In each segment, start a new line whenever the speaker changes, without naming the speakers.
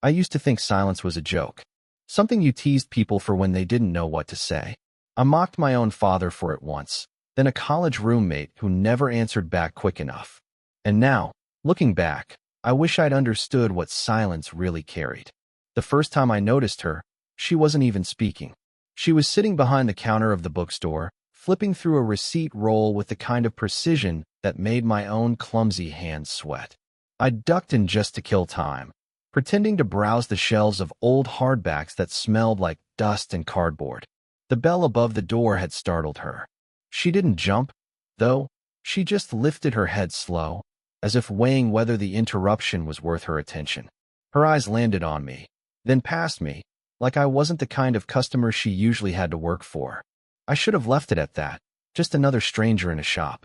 I used to think silence was a joke, something you teased people for when they didn't know what to say. I mocked my own father for it once, then a college roommate who never answered back quick enough. And now, looking back, I wish I'd understood what silence really carried. The first time I noticed her, she wasn't even speaking. She was sitting behind the counter of the bookstore, flipping through a receipt roll with the kind of precision that made my own clumsy hands sweat. I ducked in just to kill time, pretending to browse the shelves of old hardbacks that smelled like dust and cardboard. The bell above the door had startled her. She didn't jump, though. She just lifted her head slow, as if weighing whether the interruption was worth her attention. Her eyes landed on me, then past me, like I wasn't the kind of customer she usually had to work for. I should have left it at that, just another stranger in a shop.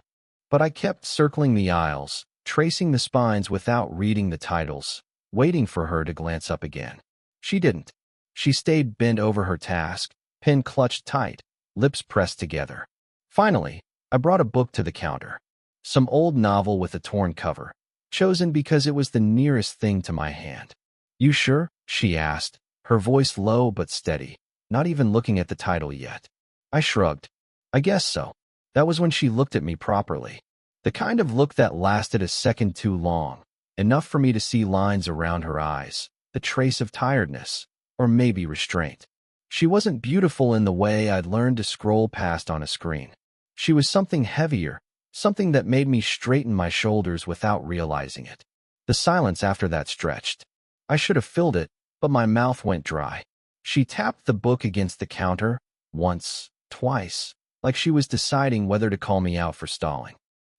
But I kept circling the aisles, tracing the spines without reading the titles, waiting for her to glance up again. She didn't. She stayed bent over her task, pen clutched tight, lips pressed together. Finally, I brought a book to the counter. Some old novel with a torn cover, chosen because it was the nearest thing to my hand. "You sure?" she asked, her voice low but steady, not even looking at the title yet. I shrugged. "I guess so." That was when she looked at me properly. The kind of look that lasted a second too long, enough for me to see lines around her eyes, the trace of tiredness, or maybe restraint. She wasn't beautiful in the way I'd learned to scroll past on a screen. She was something heavier, something that made me straighten my shoulders without realizing it. The silence after that stretched. I should have filled it, but my mouth went dry. She tapped the book against the counter, once, twice, like she was deciding whether to call me out for stalling.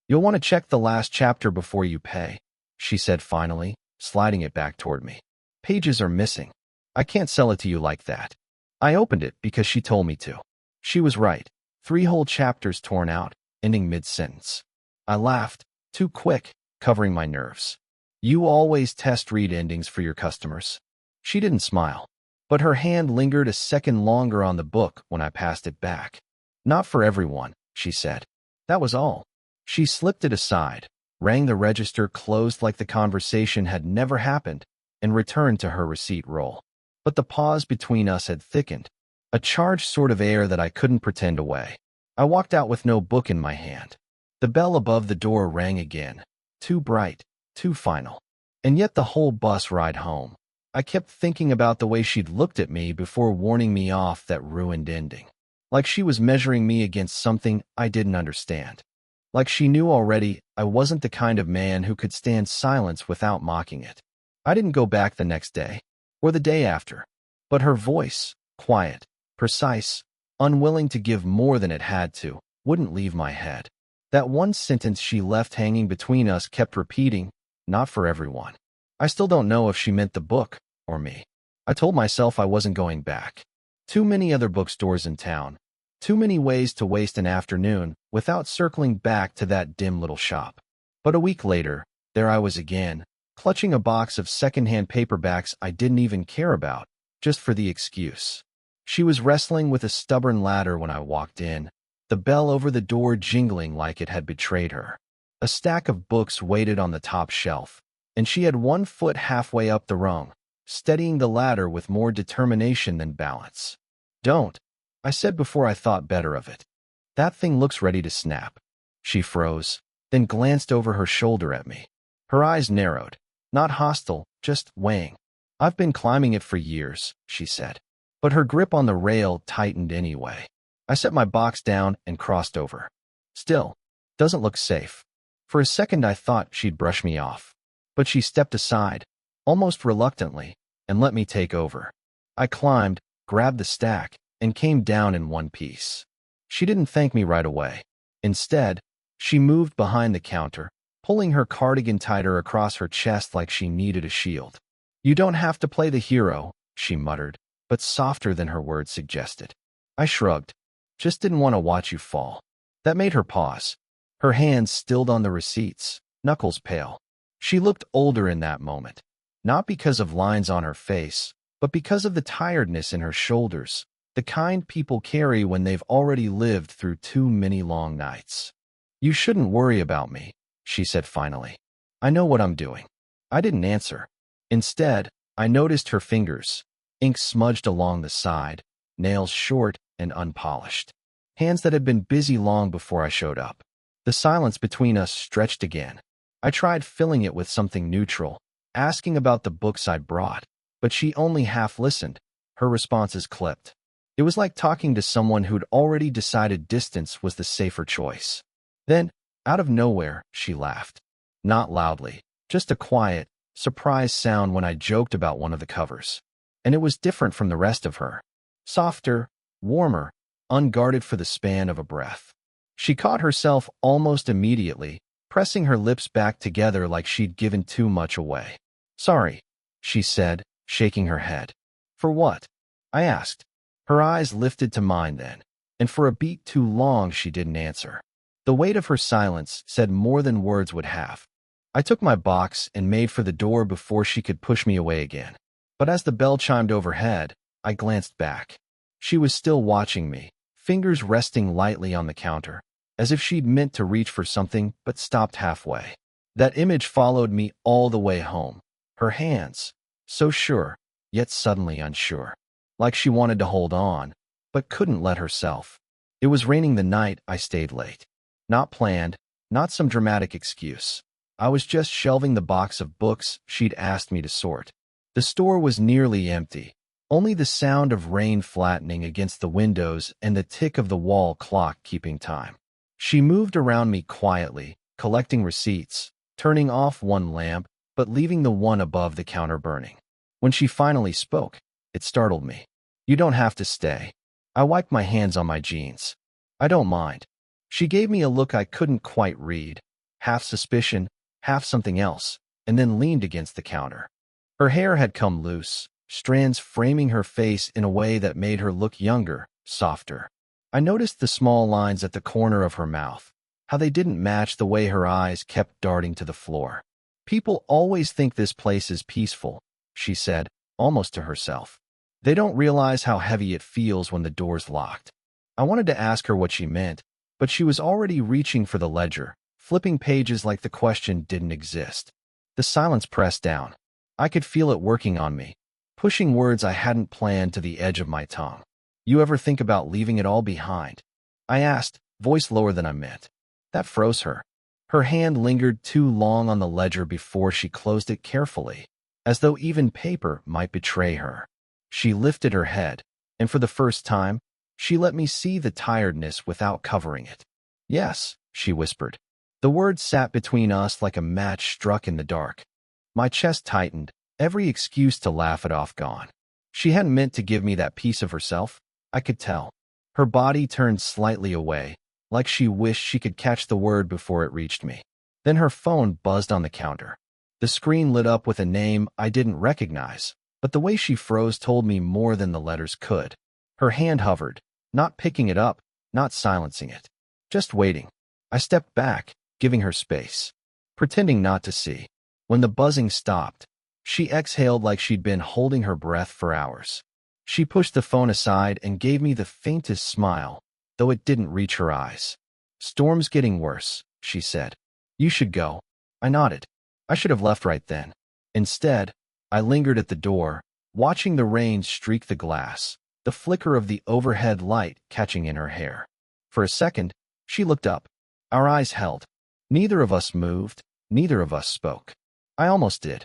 "You'll want to check the last chapter before you pay," she said finally, sliding it back toward me. "Pages are missing. I can't sell it to you like that." I opened it because she told me to. She was right. 3 whole chapters torn out, ending mid-sentence. I laughed, too quick, covering my nerves. "You always test read endings for your customers." She didn't smile, but her hand lingered a second longer on the book when I passed it back. "Not for everyone," she said. That was all. She slipped it aside, rang the register closed like the conversation had never happened, and returned to her receipt roll. But the pause between us had thickened, a charged sort of air that I couldn't pretend away. I walked out with no book in my hand. The bell above the door rang again, too bright, too final. And yet the whole bus ride home, I kept thinking about the way she'd looked at me before warning me off that ruined ending. Like she was measuring me against something I didn't understand. Like she knew already I wasn't the kind of man who could stand silence without mocking it. I didn't go back the next day, or the day after. But her voice, quiet, precise, unwilling to give more than it had to, wouldn't leave my head. That one sentence she left hanging between us kept repeating, "Not for everyone." I still don't know if she meant the book, or me. I told myself I wasn't going back. Too many other bookstores in town. Too many ways to waste an afternoon without circling back to that dim little shop. But a week later, there I was again, clutching a box of secondhand paperbacks I didn't even care about, just for the excuse. She was wrestling with a stubborn ladder when I walked in, the bell over the door jingling like it had betrayed her. A stack of books waited on the top shelf, and she had one foot halfway up the rung, steadying the ladder with more determination than balance. "Don't," I said before I thought better of it. "That thing looks ready to snap." She froze, then glanced over her shoulder at me. Her eyes narrowed, not hostile, just weighing. "I've been climbing it for years," she said. But her grip on the rail tightened anyway. I set my box down and crossed over. "Still, doesn't look safe." For a second I thought she'd brush me off. But she stepped aside, almost reluctantly, and let me take over. I climbed, grabbed the stack, and came down in one piece. She didn't thank me right away. Instead, she moved behind the counter, pulling her cardigan tighter across her chest like she needed a shield. "You don't have to play the hero," she muttered, but softer than her words suggested. I shrugged. "Just didn't want to watch you fall." That made her pause, her hands stilled on the receipts, knuckles pale. She looked older in that moment, not because of lines on her face, but because of the tiredness in her shoulders, the kind people carry when they've already lived through too many long nights. "You shouldn't worry about me," she said finally. "I know what I'm doing." I didn't answer. Instead, I noticed her fingers, ink smudged along the side, nails short and unpolished. Hands that had been busy long before I showed up. The silence between us stretched again. I tried filling it with something neutral, asking about the books I'd brought, but she only half listened. Her responses clipped. It was like talking to someone who'd already decided distance was the safer choice. Then, out of nowhere, she laughed. Not loudly, just a quiet, surprised sound when I joked about one of the covers. And it was different from the rest of her. Softer, warmer, unguarded for the span of a breath. She caught herself almost immediately, pressing her lips back together like she'd given too much away. "Sorry," she said, shaking her head. "For what?" I asked. Her eyes lifted to mine then, and for a beat too long she didn't answer. The weight of her silence said more than words would have. I took my box and made for the door before she could push me away again. But as the bell chimed overhead, I glanced back. She was still watching me, fingers resting lightly on the counter, as if she'd meant to reach for something but stopped halfway. That image followed me all the way home. Her hands, so sure, yet suddenly unsure. Like she wanted to hold on, but couldn't let herself. It was raining the night I stayed late. Not planned, not some dramatic excuse. I was just shelving the box of books she'd asked me to sort. The store was nearly empty, only the sound of rain flattening against the windows and the tick of the wall clock keeping time. She moved around me quietly, collecting receipts, turning off one lamp, but leaving the one above the counter burning. When she finally spoke, it startled me. "You don't have to stay." I wiped my hands on my jeans. "I don't mind." She gave me a look I couldn't quite read, half suspicion, half something else, and then leaned against the counter. Her hair had come loose, strands framing her face in a way that made her look younger, softer. I noticed the small lines at the corner of her mouth, how they didn't match the way her eyes kept darting to the floor. "People always think this place is peaceful," she said, almost to herself. "They don't realize how heavy it feels when the door's locked." I wanted to ask her what she meant, but she was already reaching for the ledger, flipping pages like the question didn't exist. The silence pressed down. I could feel it working on me, pushing words I hadn't planned to the edge of my tongue. "You ever think about leaving it all behind?" I asked, voice lower than I meant. That froze her. Her hand lingered too long on the ledger before she closed it carefully, as though even paper might betray her. She lifted her head, and for the first time, she let me see the tiredness without covering it. "Yes," she whispered. The words sat between us like a match struck in the dark. My chest tightened, every excuse to laugh it off gone. She hadn't meant to give me that piece of herself, I could tell. Her body turned slightly away, like she wished she could catch the word before it reached me. Then her phone buzzed on the counter. The screen lit up with a name I didn't recognize, but the way she froze told me more than the letters could. Her hand hovered, not picking it up, not silencing it. Just waiting. I stepped back, giving her space, pretending not to see. When the buzzing stopped, she exhaled like she'd been holding her breath for hours. She pushed the phone aside and gave me the faintest smile, though it didn't reach her eyes. "Storm's getting worse," she said. "You should go." I nodded. I should have left right then. Instead, I lingered at the door, watching the rain streak the glass, the flicker of the overhead light catching in her hair. For a second, she looked up. Our eyes held. Neither of us moved, neither of us spoke. I almost did.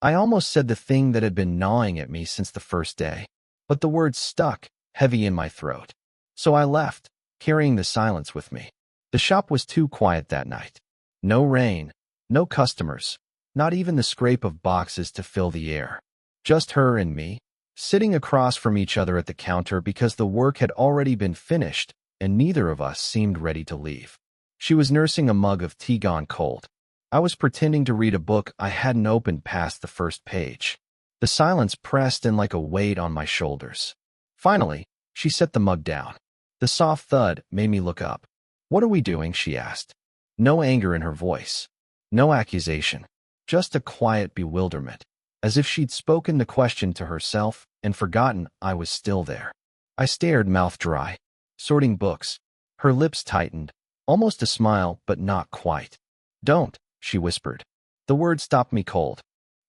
I almost said the thing that had been gnawing at me since the first day, but the words stuck, heavy in my throat. So I left, carrying the silence with me. The shop was too quiet that night. No rain, no customers, not even the scrape of boxes to fill the air. Just her and me, sitting across from each other at the counter because the work had already been finished and neither of us seemed ready to leave. She was nursing a mug of tea gone cold. I was pretending to read a book I hadn't opened past the first page. The silence pressed in like a weight on my shoulders. Finally, she set the mug down. The soft thud made me look up. "What are we doing?" she asked. No anger in her voice. No accusation. Just a quiet bewilderment, as if she'd spoken the question to herself and forgotten I was still there. I stared, mouth dry, sorting books. Her lips tightened, almost a smile, but not quite. "Don't," she whispered. The word stopped me cold.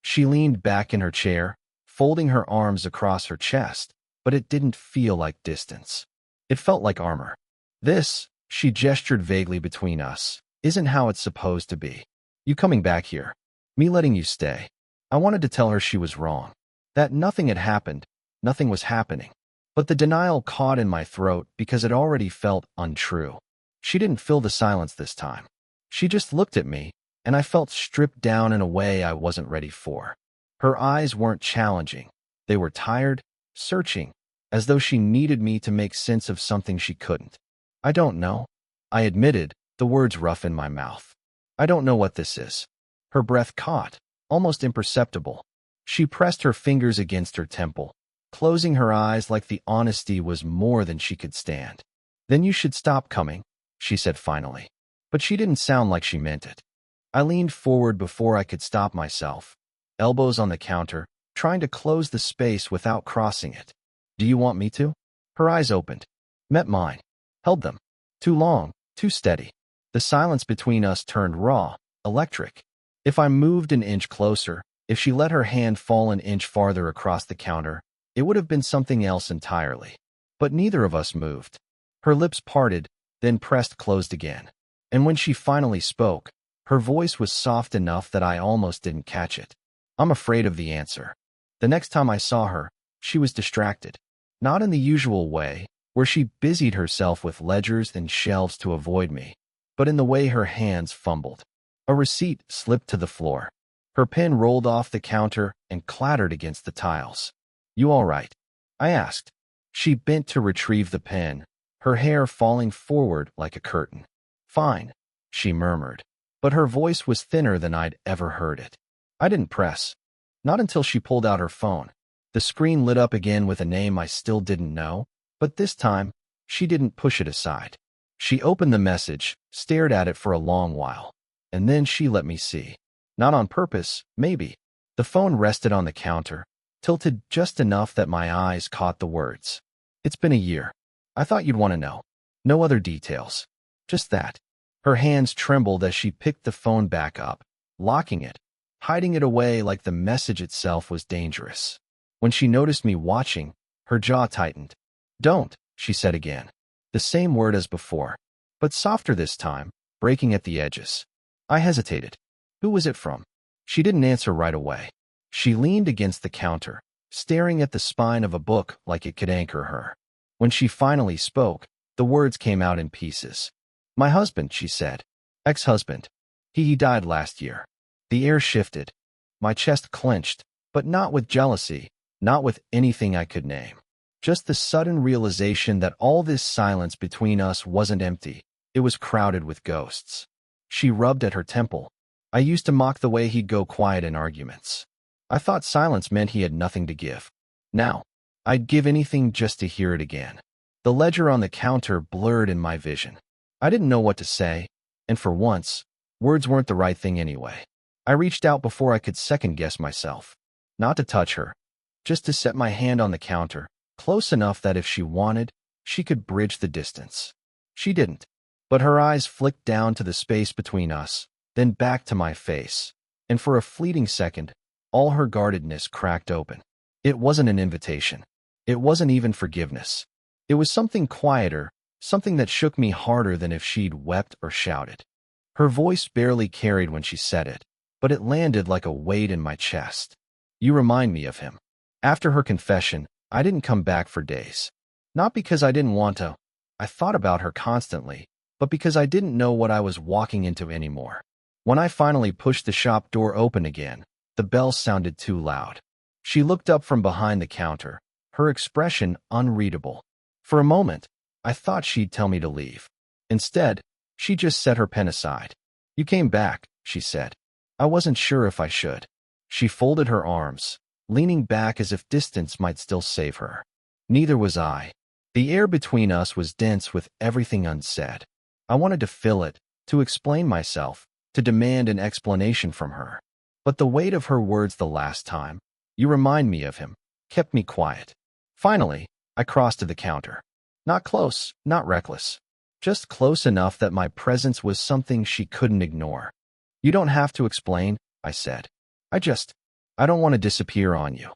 She leaned back in her chair, folding her arms across her chest, but it didn't feel like distance. It felt like armor. This, she gestured vaguely between us, isn't how it's supposed to be. You coming back here. Me letting you stay. I wanted to tell her she was wrong. That nothing had happened, nothing was happening. But the denial caught in my throat because it already felt untrue. She didn't fill the silence this time. She just looked at me, and I felt stripped down in a way I wasn't ready for. Her eyes weren't challenging. They were tired, searching, as though she needed me to make sense of something she couldn't. I don't know, I admitted, the words rough in my mouth. I don't know what this is. Her breath caught, almost imperceptible. She pressed her fingers against her temple, closing her eyes like the honesty was more than she could stand. Then you should stop coming, she said finally. But she didn't sound like she meant it. I leaned forward before I could stop myself, elbows on the counter, trying to close the space without crossing it. Do you want me to? Her eyes opened, met mine, held them. Too long, too steady. The silence between us turned raw, electric. If I moved an inch closer, if she let her hand fall an inch farther across the counter, it would have been something else entirely. But neither of us moved. Her lips parted, then pressed closed again. And when she finally spoke, her voice was soft enough that I almost didn't catch it. I'm afraid of the answer. The next time I saw her, she was distracted. Not in the usual way, where she busied herself with ledgers and shelves to avoid me, but in the way her hands fumbled. A receipt slipped to the floor. Her pen rolled off the counter and clattered against the tiles. You all right? I asked. She bent to retrieve the pen, her hair falling forward like a curtain. Fine, she murmured, but her voice was thinner than I'd ever heard it. I didn't press. Not until she pulled out her phone. The screen lit up again with a name I still didn't know, but this time, she didn't push it aside. She opened the message, stared at it for a long while, and then she let me see. Not on purpose, maybe. The phone rested on the counter, tilted just enough that my eyes caught the words. It's been a year. I thought you'd want to know. No other details. Just that. Her hands trembled as she picked the phone back up, locking it, hiding it away like the message itself was dangerous. When she noticed me watching, her jaw tightened. Don't, she said again. The same word as before, but softer this time, breaking at the edges. I hesitated. Who was it from? She didn't answer right away. She leaned against the counter, staring at the spine of a book like it could anchor her. When she finally spoke, the words came out in pieces. My husband, she said. Ex-husband. He died last year. The air shifted. My chest clenched, but not with jealousy, not with anything I could name. Just the sudden realization that all this silence between us wasn't empty. It was crowded with ghosts. She rubbed at her temple. I used to mock the way he'd go quiet in arguments. I thought silence meant he had nothing to give. Now, I'd give anything just to hear it again. The ledger on the counter blurred in my vision. I didn't know what to say, and for once, words weren't the right thing anyway. I reached out before I could second-guess myself. Not to touch her, just to set my hand on the counter, close enough that if she wanted, she could bridge the distance. She didn't, but her eyes flicked down to the space between us, then back to my face, and for a fleeting second, all her guardedness cracked open. It wasn't an invitation. It wasn't even forgiveness. It was something quieter, something that shook me harder than if she'd wept or shouted. Her voice barely carried when she said it, but it landed like a weight in my chest. You remind me of him. After her confession, I didn't come back for days. Not because I didn't want to. I thought about her constantly, but because I didn't know what I was walking into anymore. When I finally pushed the shop door open again, the bell sounded too loud. She looked up from behind the counter, her expression unreadable. For a moment, I thought she'd tell me to leave. Instead, she just set her pen aside. You came back, she said. I wasn't sure if I should. She folded her arms, leaning back as if distance might still save her. Neither was I. The air between us was dense with everything unsaid. I wanted to fill it, to explain myself, to demand an explanation from her. But the weight of her words the last time, you remind me of him, kept me quiet. Finally, I crossed to the counter. Not close, not reckless. Just close enough that my presence was something she couldn't ignore. You don't have to explain, I said. I don't want to disappear on you.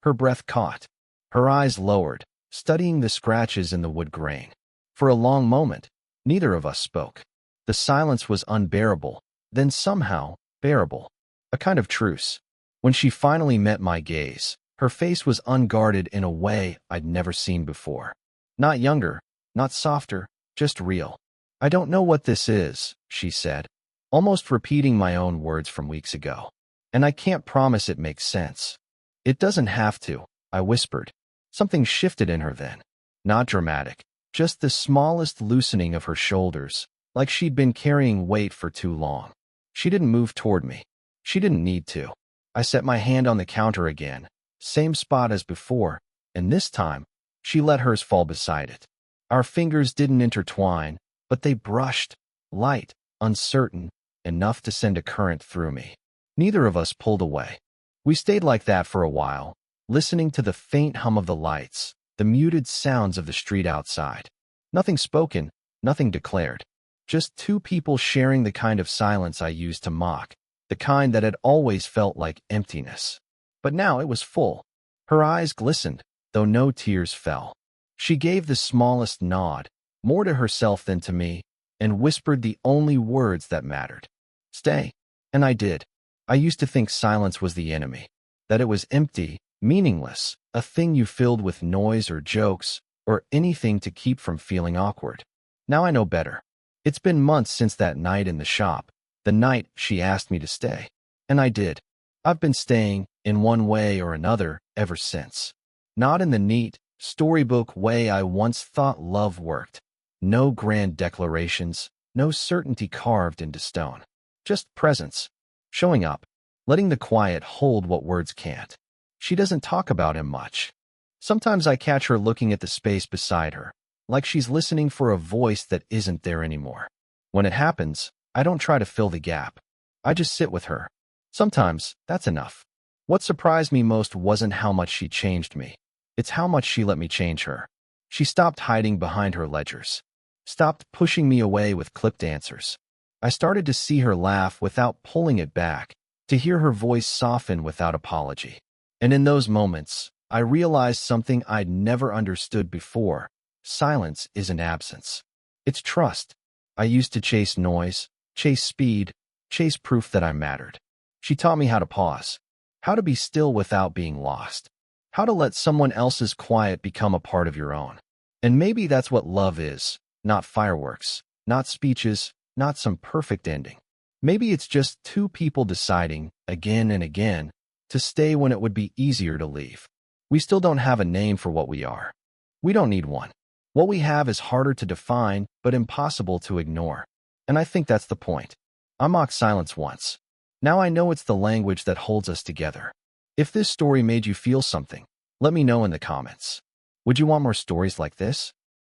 Her breath caught. Her eyes lowered, studying the scratches in the wood grain. For a long moment, neither of us spoke. The silence was unbearable, then somehow bearable. A kind of truce. When she finally met my gaze, her face was unguarded in a way I'd never seen before. Not younger, not softer, just real. "I don't know what this is," she said, almost repeating my own words from weeks ago. "And I can't promise it makes sense." "It doesn't have to," I whispered. Something shifted in her then. Not dramatic, just the smallest loosening of her shoulders, like she'd been carrying weight for too long. She didn't move toward me. She didn't need to. I set my hand on the counter again, same spot as before, and this time, she let hers fall beside it. Our fingers didn't intertwine, but they brushed, light, uncertain, enough to send a current through me. Neither of us pulled away. We stayed like that for a while, listening to the faint hum of the lights, the muted sounds of the street outside. Nothing spoken, nothing declared. Just two people sharing the kind of silence I used to mock, the kind that had always felt like emptiness. But now it was full. Her eyes glistened, though no tears fell. She gave the smallest nod, more to herself than to me, and whispered the only words that mattered. "Stay." And I did. I used to think silence was the enemy, that it was empty, meaningless, a thing you filled with noise or jokes, or anything to keep from feeling awkward. Now I know better. It's been months since that night in the shop, the night she asked me to stay. And I did. I've been staying, in one way or another, ever since. Not in the neat, storybook way I once thought love worked. No grand declarations, no certainty carved into stone. Just presence. Showing up. Letting the quiet hold what words can't. She doesn't talk about him much. Sometimes I catch her looking at the space beside her, like she's listening for a voice that isn't there anymore. When it happens, I don't try to fill the gap. I just sit with her. Sometimes, that's enough. What surprised me most wasn't how much she changed me. It's how much she let me change her. She stopped hiding behind her ledgers. Stopped pushing me away with clipped answers. I started to see her laugh without pulling it back, to hear her voice soften without apology. And in those moments, I realized something I'd never understood before. Silence isn't absence. It's trust. I used to chase noise, chase speed, chase proof that I mattered. She taught me how to pause, how to be still without being lost, how to let someone else's quiet become a part of your own. And maybe that's what love is, not fireworks, not speeches, not some perfect ending. Maybe it's just two people deciding, again and again, to stay when it would be easier to leave. We still don't have a name for what we are. We don't need one. What we have is harder to define, but impossible to ignore. And I think that's the point. I mocked silence once. Now I know it's the language that holds us together. If this story made you feel something, let me know in the comments. Would you want more stories like this?